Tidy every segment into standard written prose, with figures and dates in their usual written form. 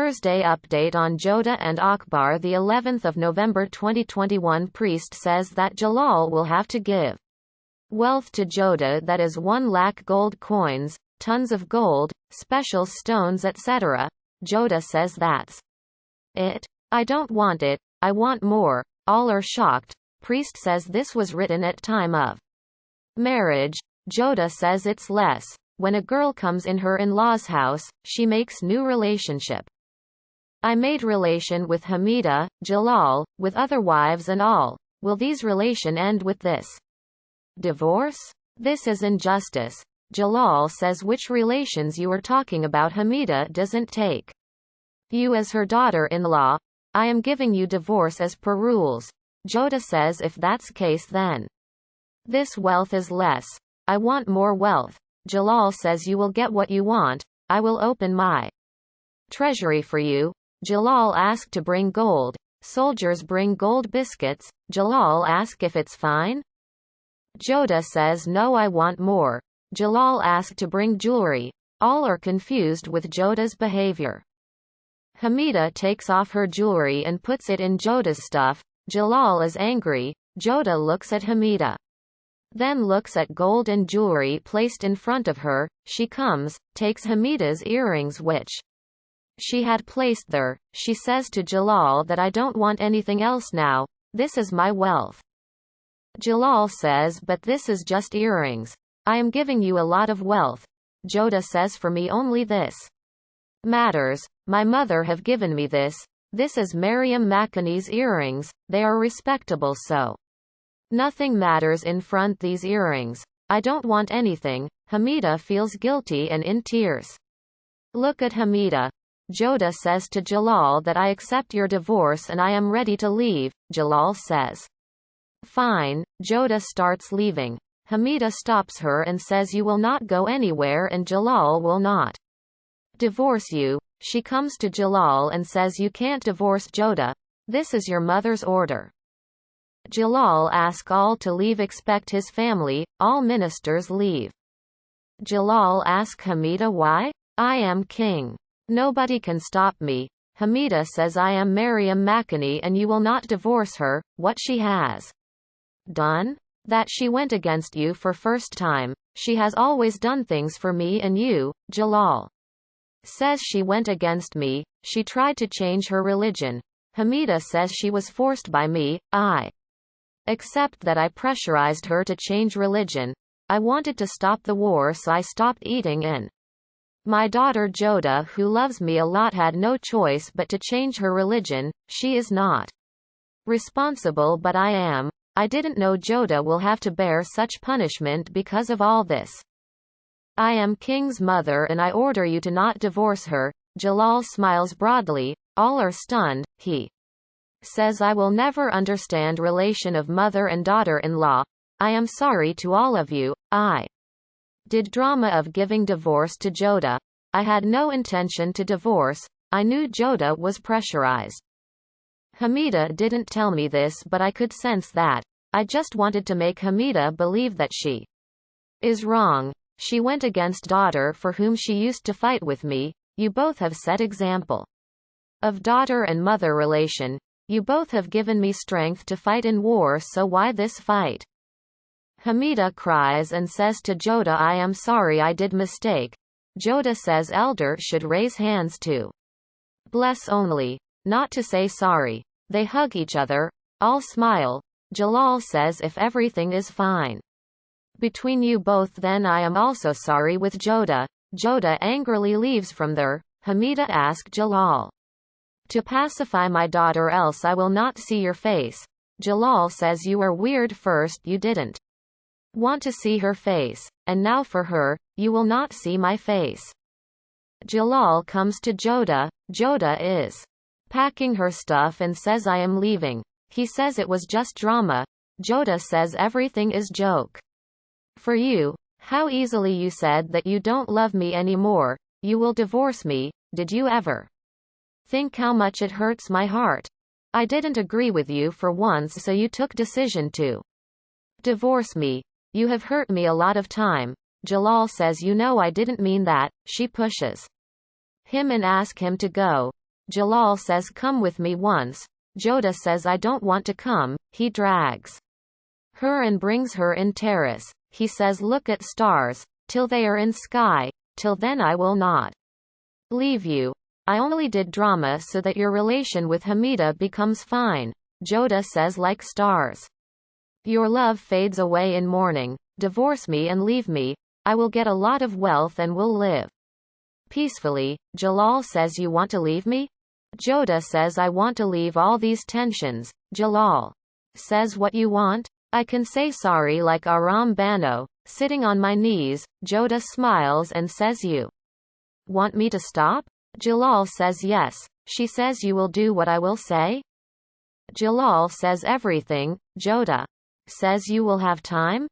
Thursday update on Jodha and Akbar. The 11th of November 2021. Priest says that Jalal will have to give wealth to Jodha, that is 1 lakh gold coins, tons of gold, special stones, etc. Jodha says that's it. I don't want it, I want more. All are shocked. Priest says this was written at time of marriage. Jodha says it's less. When a girl comes in her in-laws' house, she makes new relationship. I made relation with Hamida, Jalal, with other wives and all. Will these relation end with this divorce? This is injustice. Jalal says which relations you are talking about. Hamida doesn't take you as her daughter-in-law. I am giving you divorce as per rules. Jodha says if that's case then this wealth is less. I want more wealth. Jalal says you will get what you want. I will open my treasury for you. Jalal asked to bring gold. Soldiers bring gold biscuits. Jalal asked if it's fine. Jodha says no, I want more. Jalal asked to bring jewelry. All are confused with Jodha's behavior. Hamida takes off her jewelry and puts it in Jodha's stuff. Jalal is angry. Jodha looks at Hamida, then looks at gold and jewelry placed in front of her. She comes, takes Hamida's earrings which she had placed there. She says to Jalal that I don't want anything else now. This is my wealth. Jalal says but this is just earrings. I am giving you a lot of wealth. Jodha says for me only this matters. My mother have given me this. This is Mariam Makani's earrings. They are respectable, so nothing matters in front these earrings. I don't want anything. Hamida feels guilty and in tears. Look at Hamida. Jodha says to Jalal that I accept your divorce and I am ready to leave. Jalal says fine. Jodha starts leaving. Hamida stops her and says you will not go anywhere and Jalal will not divorce you. She comes to Jalal and says you can't divorce Jodha. This is your mother's order. Jalal asks all to leave except his family. All ministers leave. Jalal asks Hamida why? I am king. Nobody can stop me. Hamida says I am Mariam Makani and you will not divorce her. What she has done? That she went against you for first time. She has always done things for me and you. Jalal says she went against me. She tried to change her religion. Hamida says she was forced by me. I accept that I pressurized her to change religion. I wanted to stop the war, so I stopped eating and my daughter Jodha, who loves me a lot, had no choice but to change her religion. She is not responsible, but I am. I didn't know Jodha will have to bear such punishment because of all this. I am king's mother and I order you to not divorce her. Jalal smiles broadly. All are stunned. He says I will never understand relation of mother and daughter-in-law. I am sorry to all of you. I did drama of giving divorce to Jodha. I had no intention to divorce. I knew Jodha was pressurized. Hamida didn't tell me this, but I could sense that. I just wanted to make Hamida believe that she is wrong. She went against daughter for whom she used to fight with me. You both have set example of daughter and mother relation. You both have given me strength to fight in war, so why this fight? Hamida cries and says to Jodha I am sorry, I did mistake. Jodha says elder should raise hands to bless only, not to say sorry. They hug each other. All smile. Jalal says if everything is fine between you both then I am also sorry with Jodha. Jodha angrily leaves from there. Hamida asks Jalal to pacify my daughter else I will not see your face. Jalal says you are weird, first you didn't want to see her face, and now for her, you will not see my face. Jalal comes to Jodha. Jodha is packing her stuff and says I am leaving. He says it was just drama. Jodha says everything is joke. For you, how easily you said that you don't love me anymore, you will divorce me. Did you ever think how much it hurts my heart? I didn't agree with you for once, so you took decision to divorce me. You have hurt me a lot of time. Jalal says you know I didn't mean that. She pushes him and asks him to go. Jalal says come with me once. Jodha says I don't want to come. He drags her and brings her in terrace. He says look at stars, till they are in sky, till then I will not leave you. I only did drama so that your relation with Hamida becomes fine. Jodha says like stars. Your love fades away in morning. Divorce me and leave me. I will get a lot of wealth and will live peacefully. Jalal says you want to leave me? Jodha says I want to leave all these tensions. Jalal says what you want? I can say sorry like Aram Bano, sitting on my knees. Jodha smiles and says you want me to stop? Jalal says yes. She says you will do what I will say? Jalal says everything. Jodha says you will have time?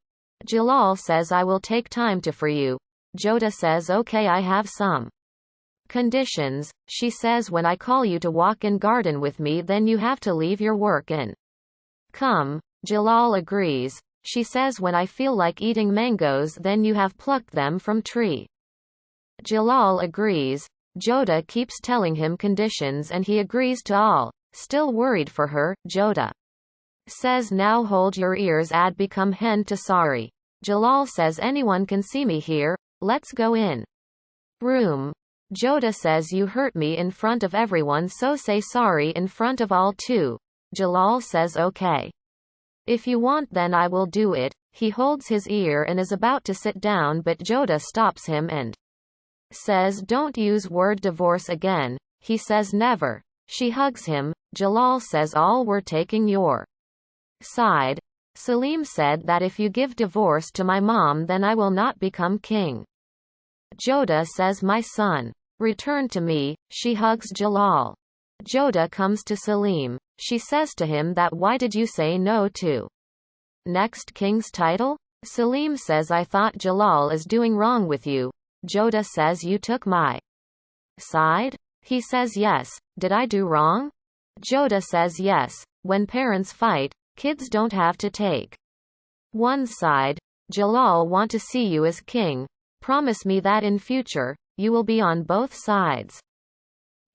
Jalal says I will take time to for you. Jodha says okay, I have some conditions. She says when I call you to walk in garden with me then you have to leave your work and come. Jalal agrees. She says when I feel like eating mangoes then you have plucked them from tree. Jalal agrees. Jodha keeps telling him conditions and he agrees to all. Still worried for her, Jodha says now hold your ears ad become hen to sorry. Jalal says anyone can see me here. Let's go in room. Jodha says you hurt me in front of everyone so say sorry in front of all too. Jalal says okay. If you want then I will do it. He holds his ear and is about to sit down but Jodha stops him and says don't use word divorce again. He says never. She hugs him. Jalal says all we're taking your side. Salim said that if you give divorce to my mom then I will not become king. Jodha says my son, return to me. She hugs Jalal. Jodha comes to Salim. She says to him that why did you say no to next king's title? Salim says I thought Jalal is doing wrong with you. Jodha says you took my side? He says yes. Did I do wrong? Jodha says yes. When parents fight, kids don't have to take one side. Jalal want to see you as king. Promise me that in future, you will be on both sides.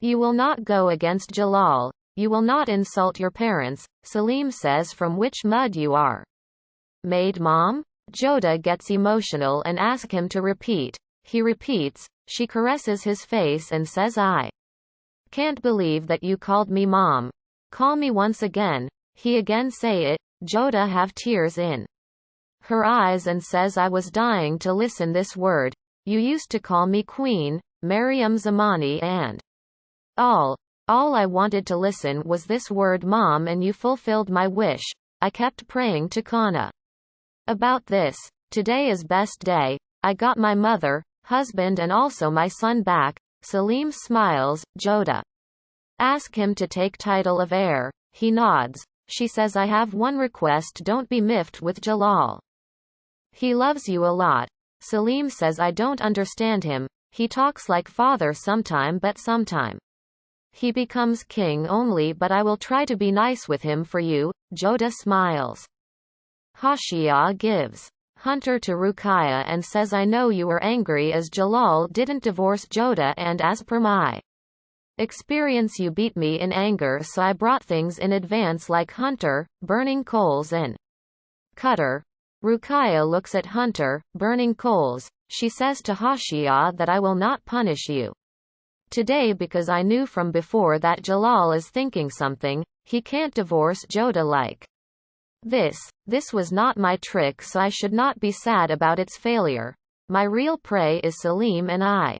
You will not go against Jalal. You will not insult your parents. Salim says from which mud you are made, mom? Jodha gets emotional and asks him to repeat. He repeats. She caresses his face and says I can't believe that you called me mom. Call me once again. He again say it. Jodha have tears in her eyes and says I was dying to listen this word. You used to call me queen, Maryam Zamani and all I wanted to listen was this word mom and you fulfilled my wish. I kept praying to Kana about this. Today is best day. I got my mother, husband and also my son back. Salim smiles. Jodha ask him to take title of heir. He nods. She says I have one request, don't be miffed with Jalal. He loves you a lot. Salim says I don't understand him. He talks like father sometime but sometime he becomes king only but I will try to be nice with him for you. Jodha smiles. Hashia gives Hunter to Ruqayya and says I know you were angry as Jalal didn't divorce Jodha and as per my experience you beat me in anger so I brought things in advance like Hunter, burning coals and cutter. Ruqayya looks at Hunter, burning coals. She says to Hashia that I will not punish you today because I knew from before that Jalal is thinking something. He can't divorce Jodha like this. This was not my trick so I should not be sad about its failure. My real prey is Salim and I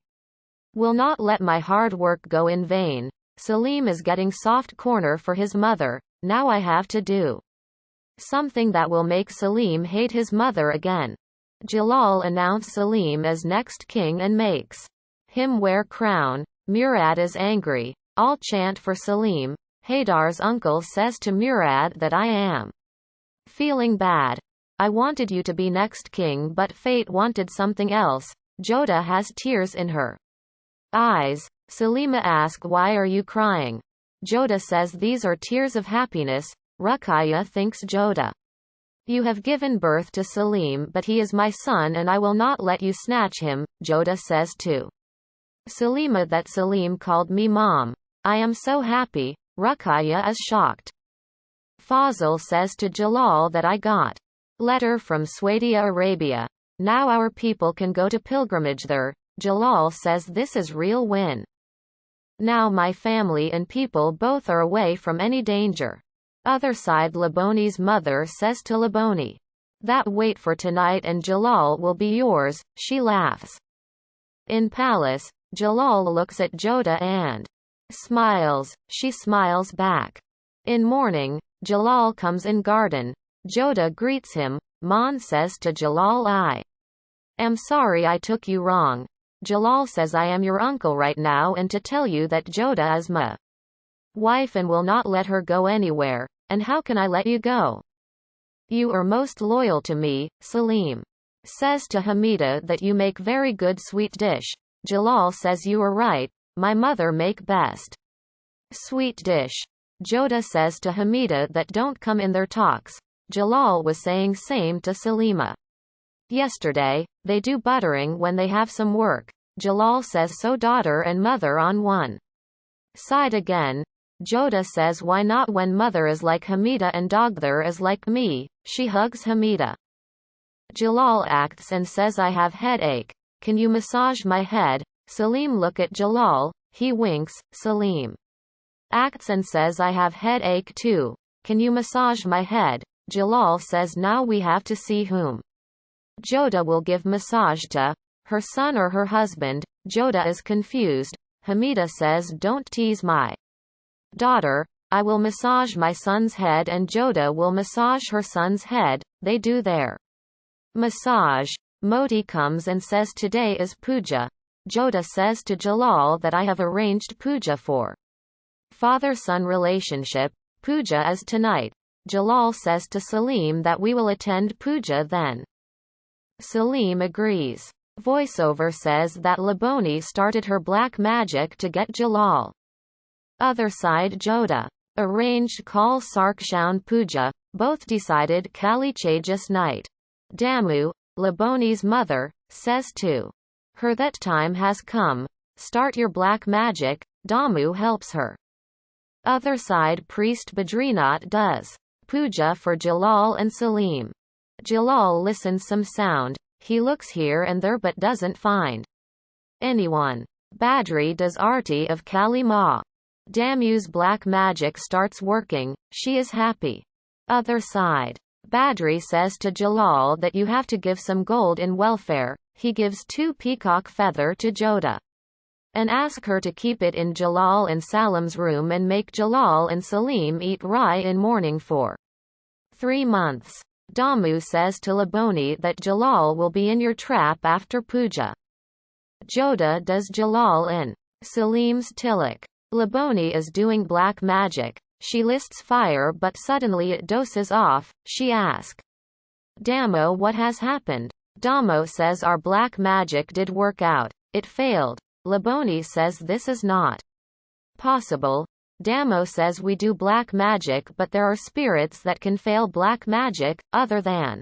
will not let my hard work go in vain. Salim is getting soft corner for his mother. Now I have to do something that will make Salim hate his mother again. Jalal announced Salim as next king and makes him wear crown. Murad is angry. All chant for Salim. Haydar's uncle says to Murad that I am feeling bad. I wanted you to be next king but fate wanted something else. Jodha has tears in her eyes. Salima asks why are you crying? Jodha says these are tears of happiness. Ruqayya thinks Jodha, you have given birth to Salim but he is my son and I will not let you snatch him. Jodha says to Salima that Salim called me mom. I am so happy. Ruqayya is shocked. Fazil says to Jalal that I got letter from Saudi Arabia. Now our people can go to pilgrimage there. Jalal says this is real win. Now my family and people both are away from any danger. Other side, Laboni's mother says to Laboni, that wait for tonight and Jalal will be yours. She laughs. In palace, Jalal looks at Jodha and smiles. She smiles back. In morning, Jalal comes in garden. Jodha greets him. Mon says to Jalal, I am sorry I took you wrong. Jalal says I am your uncle right now and to tell you that Jodha is my wife and will not let her go anywhere. And how can I let you go? You are most loyal to me. Salim says to Hamida that you make very good sweet dish. Jalal says you are right. My mother make best sweet dish. Jodha says to Hamida that don't come in their talks. Jalal was saying same to Salima. Yesterday, they do buttering when they have some work. Jalal says so daughter and mother on one side again. Jodha says why not when mother is like Hamida and Dogther is like me. She hugs Hamida. Jalal acts and says I have headache. Can you massage my head? Salim look at Jalal. He winks. Salim acts and says I have headache too. Can you massage my head? Jalal says now we have to see whom Jodha will give massage to, her son or her husband. Jodha is confused. Hamida says don't tease my daughter. I will massage my son's head and Jodha will massage her son's head. They do their massage. Moti comes and says today is puja. Jodha says to Jalal that I have arranged puja for father-son relationship. Puja is tonight. Jalal says to Salim that we will attend puja then. Salim agrees. Voiceover says that Laboni started her black magic to get Jalal. Other side, Jodha arranged Kal Sarkshaun Puja. Both decided Kali Chajas night. Damu, Laboni's mother, says to her that time has come. Start your black magic. Damu helps her. Other side, priest Badrinath does puja for Jalal and Salim. Jalal listens some sound. He looks here and there but doesn't find anyone. Badri does arti of Kali Ma. Damu's black magic starts working. She is happy. Other side. Badri says to Jalal that you have to give some gold in welfare. He gives 2 peacock feather to Jodha and ask her to keep it in Jalal and Salim's room and make Jalal and Salim eat rye in morning for 3 months. Damu says to Laboni that Jalal will be in your trap after puja. Jodha does Jalal in Salim's tilak. Laboni is doing black magic. She lists fire but suddenly it doses off. She asks Damo what has happened. Damo says our black magic did work out. It failed. Laboni says this is not possible. Damo says we do black magic but there are spirits that can fail black magic. Other than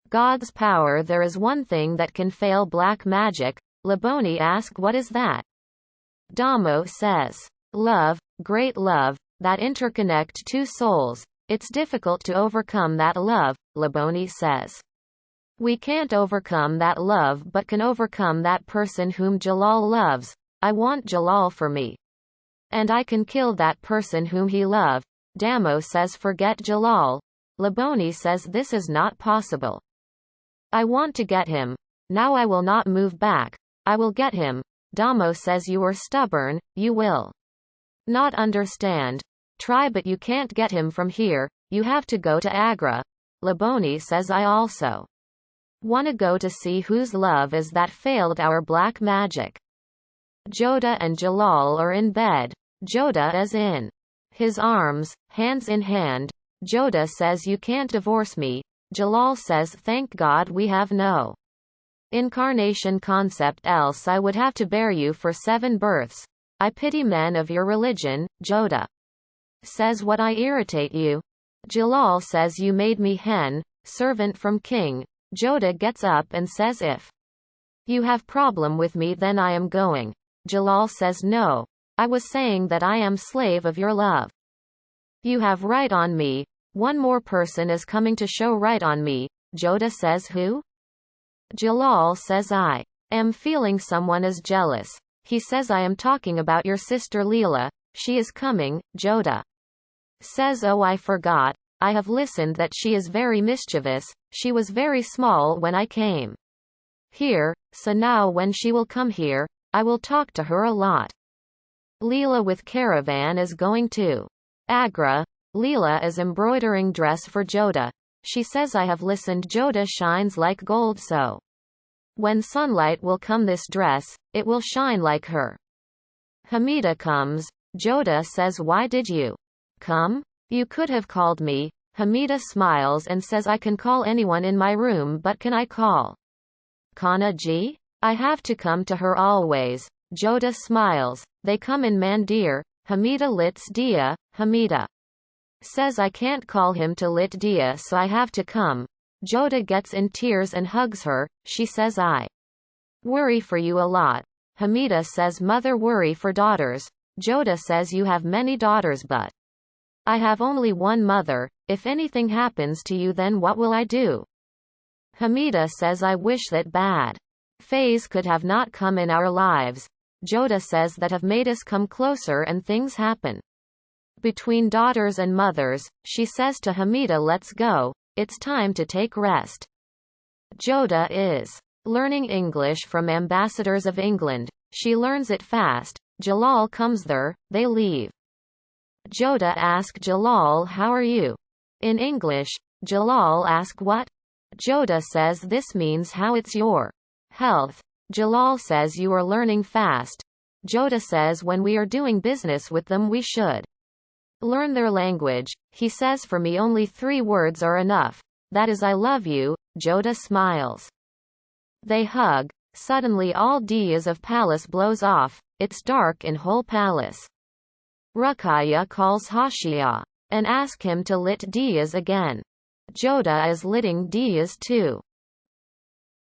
God's power there is one thing that can fail black magic. Laboni asks what is that? Damo says love, great love, that interconnect 2 souls. It's difficult to overcome that love. Laboni says we can't overcome that love but can overcome that person whom Jalal loves. I want Jalal for me. And I can kill that person whom he loved. Damo says forget Jalal. Laboni says this is not possible. I want to get him. Now I will not move back. I will get him. Damo says you are stubborn. You will not understand. Try but you can't get him from here. You have to go to Agra. Laboni says I also wanna go to see whose love is that failed our black magic. Jodha and Jalal are in bed. Jodha is in his arms, hands in hand. Jodha says you can't divorce me. Jalal says thank God we have no incarnation concept else I would have to bear you for 7 births. I pity men of your religion. Jodha says what I irritate you. Jalal says you made me hen, servant from king. Jodha gets up and says if you have problem with me then I am going. Jalal says no. I was saying that I am slave of your love. You have right on me. One more person is coming to show right on me. Jodha says who? Jalal says I am feeling someone is jealous. He says I am talking about your sister Leela. She is coming. Jodha says oh I forgot. I have listened that she is very mischievous. She was very small when I came here, so now when she will come here, I will talk to her a lot. Leela with caravan is going to Agra. Leela is embroidering dress for Jodha. She says I have listened Jodha shines like gold, so when sunlight will come this dress, it will shine like her. Hamida comes. Jodha says why did you come? You could have called me. Hamida smiles and says I can call anyone in my room, but can I call Kana ji? I have to come to her always. Jodha smiles. They come in Mandir. Hamida lits Dia. Hamida says I can't call him to lit Dia, so I have to come. Jodha gets in tears and hugs her. She says I worry for you a lot. Hamida says mother worry for daughters. Jodha says you have many daughters but I have only one mother. If anything happens to you, then what will I do? Hamida says I wish that bad phase could have not come in our lives. Jodha says that have made us come closer and things happen between daughters and mothers. She says to Hamida let's go. It's time to take rest. Jodha is learning English from ambassadors of England. She learns it fast. Jalal comes there. They leave. Jodha asks Jalal how are you? In English, Jalal asks what? Jodha says this means how it's your health. Jalal says you are learning fast. Jodha says when we are doing business with them we should learn their language. He says for me only 3 words are enough. That is I love you. Jodha smiles. They hug. Suddenly all diyas of palace blows off. It's dark in whole palace. Ruqayya calls Hashia and asks him to lit diyas again. Jodha is litting diyas too.